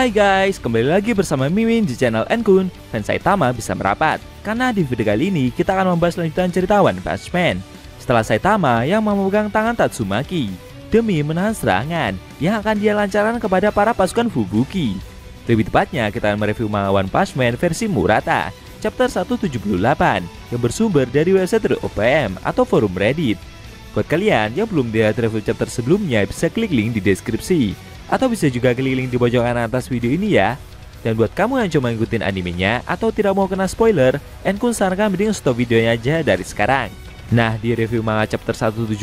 Hai guys, kembali lagi bersama Mimin di channel Enkun. Fans Saitama bisa merapat, karena di video kali ini kita akan membahas lanjutan cerita One Punch Man. Setelah Saitama yang memegang tangan Tatsumaki demi menahan serangan yang akan dia lancarkan kepada para pasukan Fubuki. Lebih tepatnya kita akan mereview manga One Punch Man versi Murata chapter 178 yang bersumber dari website OPM atau forum Reddit. Buat kalian yang belum lihat review chapter sebelumnya, bisa klik link di deskripsi atau bisa juga klik link di pojok kanan atas video ini ya. Dan buat kamu yang cuma ngikutin animenya atau tidak mau kena spoiler, Enkun sarankan mending stop videonya aja dari sekarang. Nah, di review manga chapter 178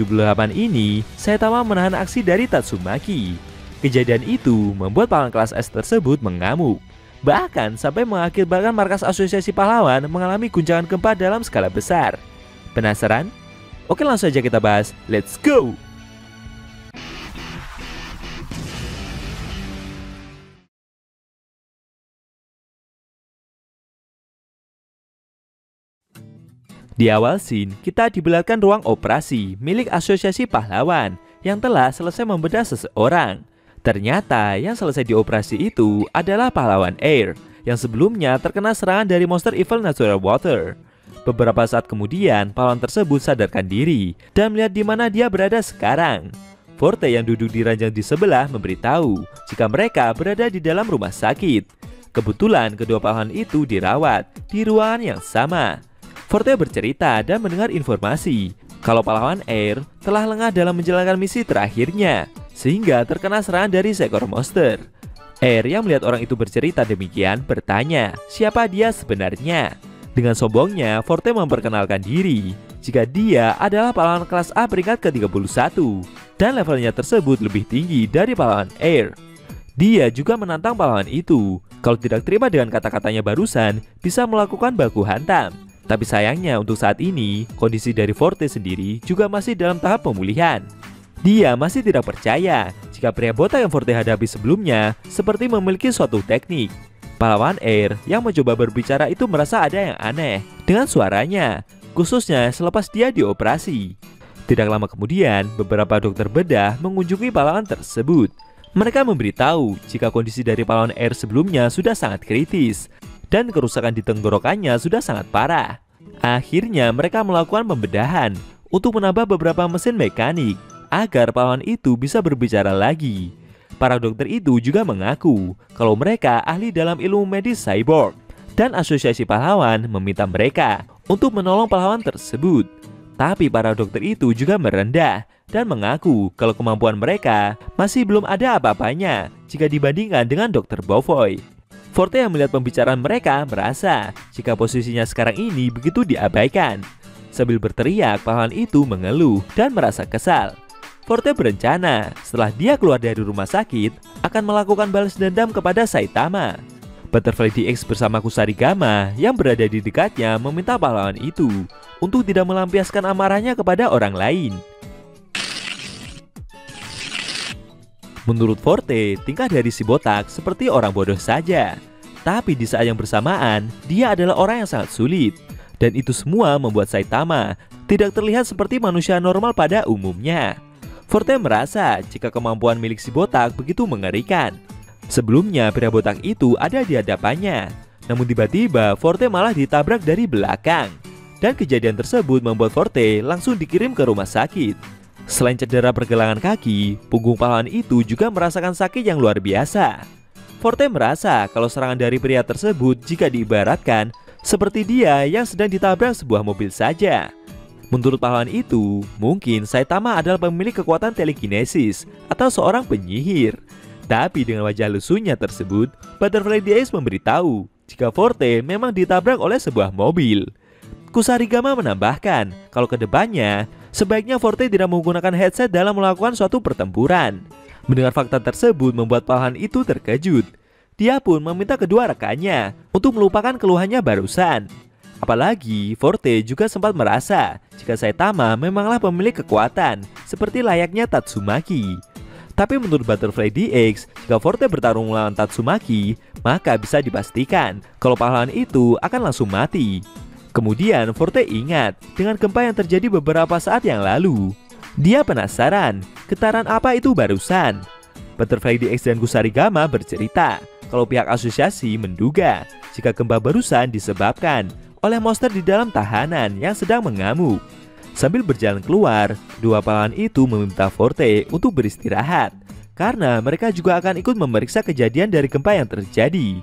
ini, Saitama menahan aksi dari Tatsumaki. Kejadian itu membuat pahlawan kelas S tersebut mengamuk, bahkan sampai mengakibatkan markas asosiasi pahlawan mengalami guncangan gempa dalam skala besar. Penasaran? Oke, langsung aja kita bahas, let's go! Di awal scene, kita diperlihatkan ruang operasi milik asosiasi pahlawan yang telah selesai membedah seseorang. Ternyata yang selesai dioperasi itu adalah pahlawan Air yang sebelumnya terkena serangan dari monster Evil Natural Water. Beberapa saat kemudian, pahlawan tersebut sadarkan diri dan melihat di mana dia berada sekarang. Forte yang duduk di ranjang di sebelah memberitahu jika mereka berada di dalam rumah sakit. Kebetulan kedua pahlawan itu dirawat di ruangan yang sama. Forte bercerita dan mendengar informasi kalau pahlawan Air telah lengah dalam menjalankan misi terakhirnya, sehingga terkena serangan dari seekor monster. Air yang melihat orang itu bercerita demikian bertanya siapa dia sebenarnya. Dengan sombongnya, Forte memperkenalkan diri jika dia adalah pahlawan kelas A peringkat ke-31 dan levelnya tersebut lebih tinggi dari pahlawan Air. Dia juga menantang pahlawan itu kalau tidak terima dengan kata-katanya barusan bisa melakukan baku hantam. Tapi sayangnya untuk saat ini, kondisi dari Forte sendiri juga masih dalam tahap pemulihan. Dia masih tidak percaya jika pria botak yang Forte hadapi sebelumnya seperti memiliki suatu teknik. Pahlawan Air yang mencoba berbicara itu merasa ada yang aneh dengan suaranya, khususnya selepas dia dioperasi. Tidak lama kemudian, beberapa dokter bedah mengunjungi pahlawan tersebut. Mereka memberitahu jika kondisi dari pahlawan Air sebelumnya sudah sangat kritis dan kerusakan di tenggorokannya sudah sangat parah. Akhirnya mereka melakukan pembedahan untuk menambah beberapa mesin mekanik agar pahlawan itu bisa berbicara lagi. Para dokter itu juga mengaku kalau mereka ahli dalam ilmu medis cyborg, dan asosiasi pahlawan meminta mereka untuk menolong pahlawan tersebut. Tapi para dokter itu juga merendah dan mengaku kalau kemampuan mereka masih belum ada apa-apanya jika dibandingkan dengan dokter Bovoy. Forte yang melihat pembicaraan mereka merasa jika posisinya sekarang ini begitu diabaikan. Sambil berteriak, pahlawan itu mengeluh dan merasa kesal. Forte berencana setelah dia keluar dari rumah sakit akan melakukan balas dendam kepada Saitama. Butterfly DX bersama Kusarigama yang berada di dekatnya meminta pahlawan itu untuk tidak melampiaskan amarahnya kepada orang lain. Menurut Forte, tingkah dari si botak seperti orang bodoh saja. Tapi di saat yang bersamaan, dia adalah orang yang sangat sulit. Dan itu semua membuat Saitama tidak terlihat seperti manusia normal pada umumnya. Forte merasa jika kemampuan milik si botak begitu mengerikan. Sebelumnya pria botak itu ada di hadapannya, namun tiba-tiba Forte malah ditabrak dari belakang. Dan kejadian tersebut membuat Forte langsung dikirim ke rumah sakit. Selain cedera pergelangan kaki, punggung pahlawan itu juga merasakan sakit yang luar biasa. Forte merasa kalau serangan dari pria tersebut jika diibaratkan seperti dia yang sedang ditabrak sebuah mobil saja. Menurut pahlawan itu, mungkin Saitama adalah pemilik kekuatan telekinesis atau seorang penyihir. Tapi dengan wajah lusunya tersebut, Butterfly DX memberitahu jika Forte memang ditabrak oleh sebuah mobil. Kusarigama menambahkan kalau kedepannya sebaiknya Forte tidak menggunakan headset dalam melakukan suatu pertempuran. Mendengar fakta tersebut membuat pahlawan itu terkejut. Dia pun meminta kedua rekannya untuk melupakan keluhannya barusan. Apalagi Forte juga sempat merasa jika Saitama memanglah pemilik kekuatan seperti layaknya Tatsumaki. Tapi menurut Butterfly DX, jika Forte bertarung melawan Tatsumaki, maka bisa dipastikan kalau pahlawan itu akan langsung mati. Kemudian Forte ingat dengan gempa yang terjadi beberapa saat yang lalu. Dia penasaran, getaran apa itu barusan? Butterfly DX dan Kusarigama bercerita kalau pihak asosiasi menduga jika gempa barusan disebabkan oleh monster di dalam tahanan yang sedang mengamuk. Sambil berjalan keluar, dua pahlawan itu meminta Forte untuk beristirahat karena mereka juga akan ikut memeriksa kejadian dari gempa yang terjadi.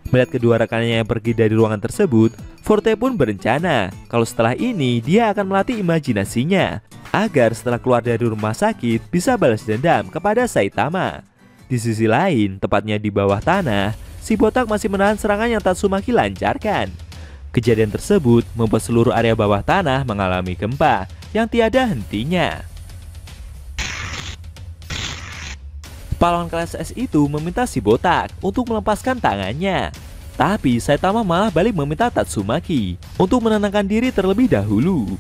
Melihat kedua rekannya yang pergi dari ruangan tersebut, Forte pun berencana kalau setelah ini dia akan melatih imajinasinya agar setelah keluar dari rumah sakit bisa balas dendam kepada Saitama. Di sisi lain, tepatnya di bawah tanah, si botak masih menahan serangan yang Tatsumaki lancarkan. Kejadian tersebut membuat seluruh area bawah tanah mengalami gempa yang tiada hentinya. Pahlawan kelas S itu meminta si botak untuk melepaskan tangannya, tapi Saitama malah balik meminta Tatsumaki untuk menenangkan diri terlebih dahulu.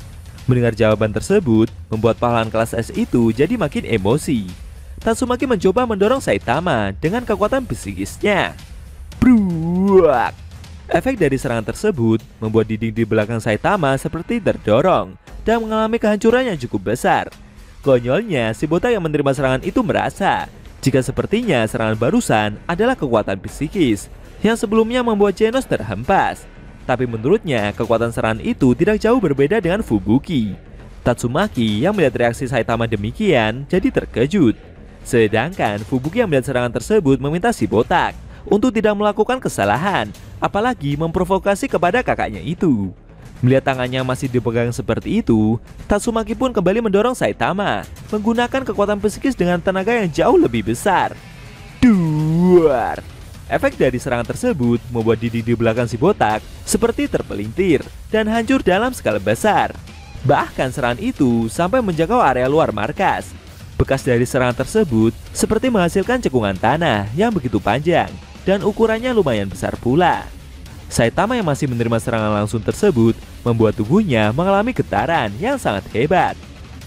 Mendengar jawaban tersebut membuat pahlawan kelas S itu jadi makin emosi. Tatsumaki mencoba mendorong Saitama dengan kekuatan psikisnya. Bruak! Efek dari serangan tersebut membuat dinding di belakang Saitama seperti terdorong dan mengalami kehancuran yang cukup besar. Konyolnya, si botak yang menerima serangan itu merasa jika sepertinya serangan barusan adalah kekuatan psikis yang sebelumnya membuat Genos terhempas. Tapi menurutnya, kekuatan serangan itu tidak jauh berbeda dengan Fubuki. Tatsumaki yang melihat reaksi Saitama demikian jadi terkejut. Sedangkan Fubuki yang melihat serangan tersebut meminta si botak untuk tidak melakukan kesalahan, apalagi memprovokasi kepada kakaknya itu. Melihat tangannya masih dipegang seperti itu, Tatsumaki pun kembali mendorong Saitama menggunakan kekuatan psikis dengan tenaga yang jauh lebih besar. Duar! Efek dari serangan tersebut membuat dinding di belakang si botak seperti terpelintir dan hancur dalam skala besar. Bahkan serangan itu sampai menjangkau area luar markas. Bekas dari serangan tersebut seperti menghasilkan cekungan tanah yang begitu panjang dan ukurannya lumayan besar pula. Saitama yang masih menerima serangan langsung tersebut membuat tubuhnya mengalami getaran yang sangat hebat.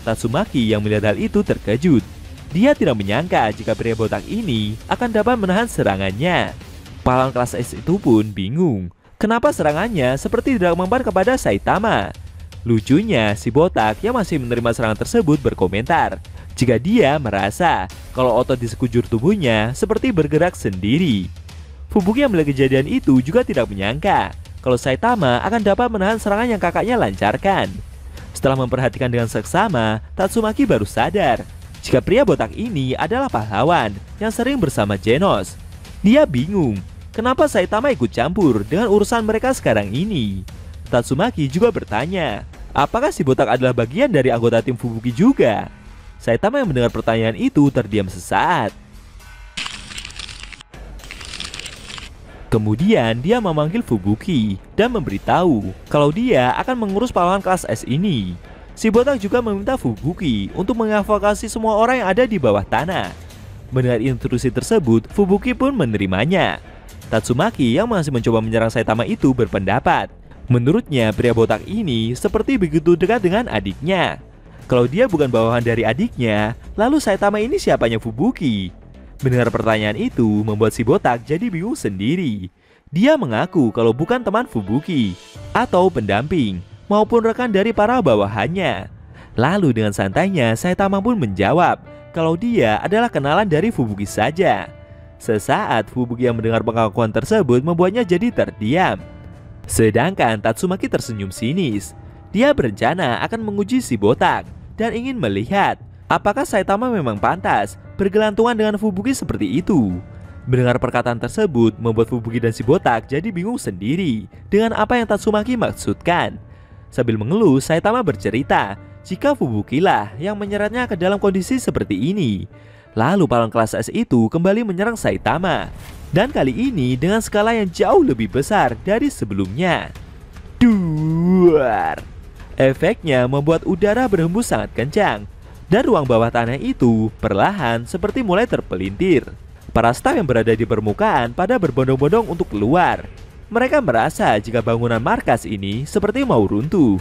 Tatsumaki yang melihat hal itu terkejut. Dia tidak menyangka jika pria botak ini akan dapat menahan serangannya. Pahlawan kelas S itu pun bingung kenapa serangannya seperti tidak mempan kepada Saitama. Lucunya, si botak yang masih menerima serangan tersebut berkomentar jika dia merasa kalau otot di sekujur tubuhnya seperti bergerak sendiri. Fubuki yang melihat kejadian itu juga tidak menyangka kalau Saitama akan dapat menahan serangan yang kakaknya lancarkan. Setelah memperhatikan dengan seksama, Tatsumaki baru sadar jika pria botak ini adalah pahlawan yang sering bersama Genos. Dia bingung kenapa Saitama ikut campur dengan urusan mereka sekarang ini. Tatsumaki juga bertanya, apakah si botak adalah bagian dari anggota tim Fubuki juga? Saitama yang mendengar pertanyaan itu terdiam sesaat. Kemudian dia memanggil Fubuki dan memberitahu kalau dia akan mengurus pahlawan kelas S ini. Si botak juga meminta Fubuki untuk mengevakuasi semua orang yang ada di bawah tanah. Mendengar instruksi tersebut, Fubuki pun menerimanya. Tatsumaki yang masih mencoba menyerang Saitama itu berpendapat, menurutnya pria botak ini seperti begitu dekat dengan adiknya. Kalau dia bukan bawahan dari adiknya, lalu Saitama ini siapanya Fubuki? Mendengar pertanyaan itu membuat si botak jadi bingung sendiri. Dia mengaku kalau bukan teman Fubuki atau pendamping maupun rekan dari para bawahannya. Lalu dengan santainya Saitama pun menjawab kalau dia adalah kenalan dari Fubuki saja. Sesaat Fubuki yang mendengar pengakuan tersebut membuatnya jadi terdiam. Sedangkan Tatsumaki tersenyum sinis. Dia berencana akan menguji si botak dan ingin melihat apakah Saitama memang pantas bergelantungan dengan Fubuki seperti itu. Mendengar perkataan tersebut membuat Fubuki dan si botak jadi bingung sendiri dengan apa yang Tatsumaki maksudkan. Sambil mengeluh, Saitama bercerita jika Fubuki lah yang menyeretnya ke dalam kondisi seperti ini. Lalu pahlawan kelas S itu kembali menyerang Saitama, dan kali ini dengan skala yang jauh lebih besar dari sebelumnya. Duar! Efeknya membuat udara berhembus sangat kencang dan ruang bawah tanah itu perlahan seperti mulai terpelintir. Para staf yang berada di permukaan pada berbondong-bondong untuk keluar. Mereka merasa jika bangunan markas ini seperti mau runtuh.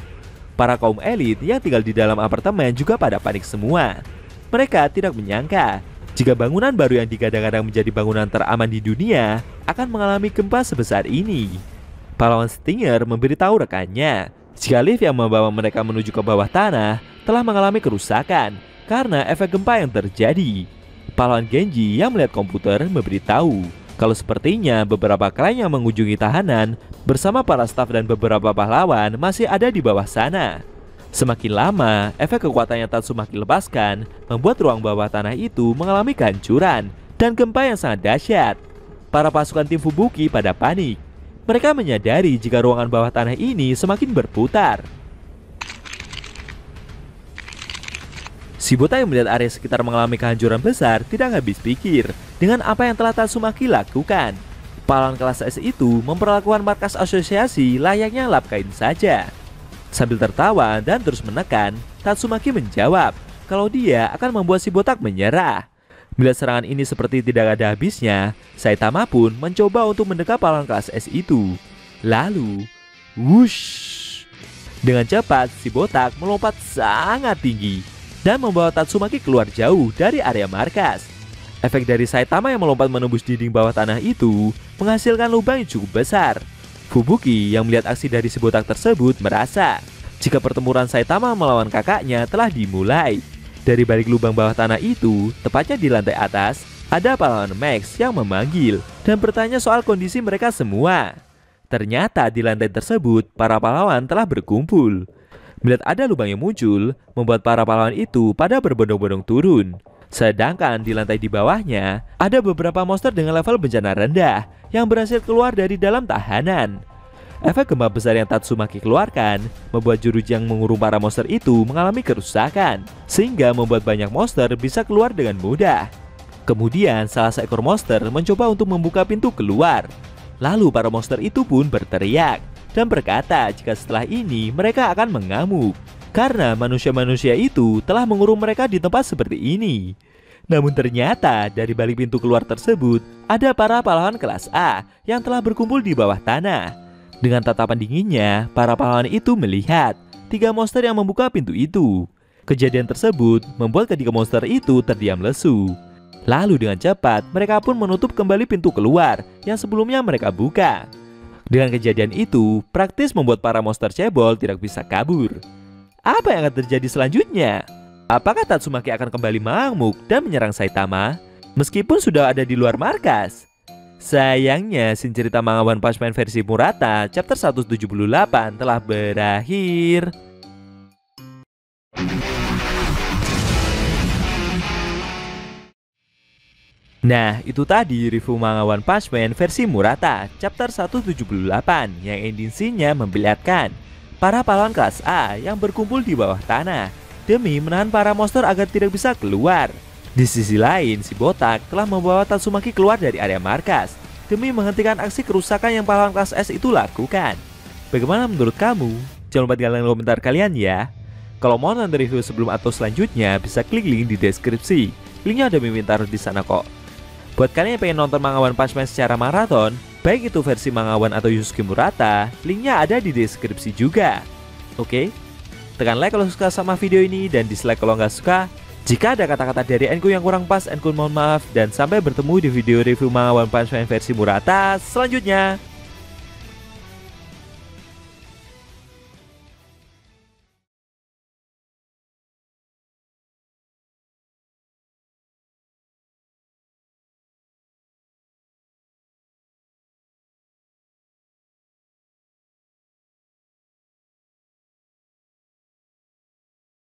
Para kaum elit yang tinggal di dalam apartemen juga pada panik semua. Mereka tidak menyangka jika bangunan baru yang digadang-gadang menjadi bangunan teraman di dunia akan mengalami gempa sebesar ini. Pahlawan Stinger memberitahu rekannya jika lift yang membawa mereka menuju ke bawah tanah telah mengalami kerusakan karena efek gempa yang terjadi. Pahlawan Genji yang melihat komputer memberitahu Kalau sepertinya beberapa klan yang mengunjungi tahanan bersama para staf dan beberapa pahlawan masih ada di bawah sana. Semakin lama, efek kekuatan yang Tatsumaki lepaskan membuat ruang bawah tanah itu mengalami kehancuran dan gempa yang sangat dahsyat. Para pasukan tim Fubuki pada panik. Mereka menyadari jika ruangan bawah tanah ini semakin berputar. Shibota yang melihat area sekitar mengalami kehancuran besar tidak habis pikir dengan apa yang telah Tatsumaki lakukan. Pahlawan kelas S itu memperlakukan markas asosiasi layaknya lap kain saja. Sambil tertawa dan terus menekan, Tatsumaki menjawab kalau dia akan membuat Shibota menyerah. Melihat serangan ini seperti tidak ada habisnya, Saitama pun mencoba untuk mendekat pahlawan kelas S itu. Lalu, wush! Dengan cepat, Shibota melompat sangat tinggi dan membawa Tatsumaki keluar jauh dari area markas. Efek dari Saitama yang melompat menembus dinding bawah tanah itu menghasilkan lubang yang cukup besar. Fubuki yang melihat aksi dari Shibota tersebut merasa jika pertempuran Saitama melawan kakaknya telah dimulai. Dari balik lubang bawah tanah itu, tepatnya di lantai atas, ada pahlawan Max yang memanggil dan bertanya soal kondisi mereka semua. Ternyata di lantai tersebut, para pahlawan telah berkumpul. Melihat ada lubang yang muncul, membuat para pahlawan itu pada berbondong-bondong turun. Sedangkan di lantai di bawahnya, ada beberapa monster dengan level bencana rendah yang berhasil keluar dari dalam tahanan. Efek gempa besar yang Tatsumaki keluarkan membuat jurus yang mengurung para monster itu mengalami kerusakan, sehingga membuat banyak monster bisa keluar dengan mudah. Kemudian salah seekor monster mencoba untuk membuka pintu keluar. Lalu para monster itu pun berteriak dan berkata jika setelah ini mereka akan mengamuk karena manusia-manusia itu telah mengurung mereka di tempat seperti ini. Namun ternyata dari balik pintu keluar tersebut ada para pahlawan kelas A yang telah berkumpul di bawah tanah. Dengan tatapan dinginnya, para pahlawan itu melihat 3 monster yang membuka pintu itu. Kejadian tersebut membuat ketiga monster itu terdiam lesu. Lalu dengan cepat mereka pun menutup kembali pintu keluar yang sebelumnya mereka buka. Dengan kejadian itu, praktis membuat para monster cebol tidak bisa kabur. Apa yang akan terjadi selanjutnya? Apakah Tatsumaki akan kembali mengamuk dan menyerang Saitama meskipun sudah ada di luar markas? Sayangnya, scene cerita manga One Punch Man versi Murata chapter 178 telah berakhir. Nah, itu tadi review manga One Punch Man versi Murata chapter 178 yang ending scene-nya memperlihatkan para pahlawan kelas A yang berkumpul di bawah tanah demi menahan para monster agar tidak bisa keluar. Di sisi lain, si botak telah membawa Tatsumaki keluar dari area markas demi menghentikan aksi kerusakan yang pahlawan kelas S itu lakukan. Bagaimana menurut kamu? Jangan lupa tinggalkan komentar kalian ya. Kalau mau nonton review sebelum atau selanjutnya, bisa klik link di deskripsi. Linknya ada Mimin taruh di sana kok. Buat kalian yang pengen nonton manga One Punch Man secara maraton, baik itu versi manga One atau Yusuke Murata, linknya ada di deskripsi juga. Oke? Tekan like kalau suka sama video ini dan dislike kalau nggak suka. Jika ada kata-kata dari Enku yang kurang pas, Enku mohon maaf. Dan sampai bertemu di video review manga One Punch Man versi Murata selanjutnya.